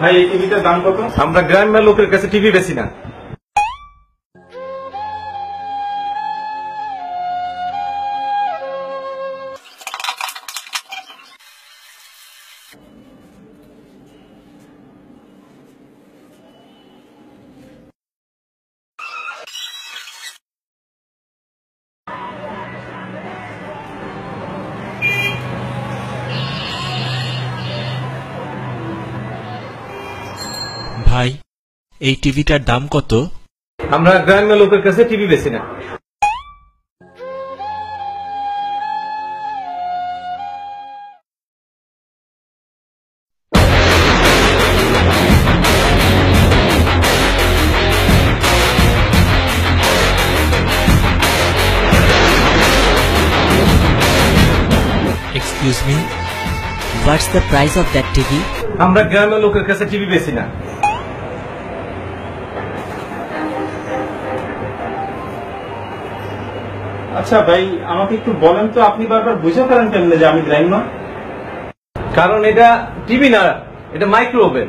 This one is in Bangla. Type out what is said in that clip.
ভাই এই টিভিটার দাম কত? আমরা গ্রামের লোকের কাছে টিভি বেশি না। ভাই এই টিভিটার দাম কত? আমরা গ্রামের লোকের কাছে টিভি বেশি না। Excuse me, what's the price of that TV? আমরা গ্রামের লোকের কাছে টিভি বেশি না। আচ্ছা ভাই আমাকে একটু বলেন তো, আপনি বারবার বুঝে পারেন কেমনে যে আমি গ্রাম্য? কারণ এটা টিভি না, এটা মাইক্রো ওভেন।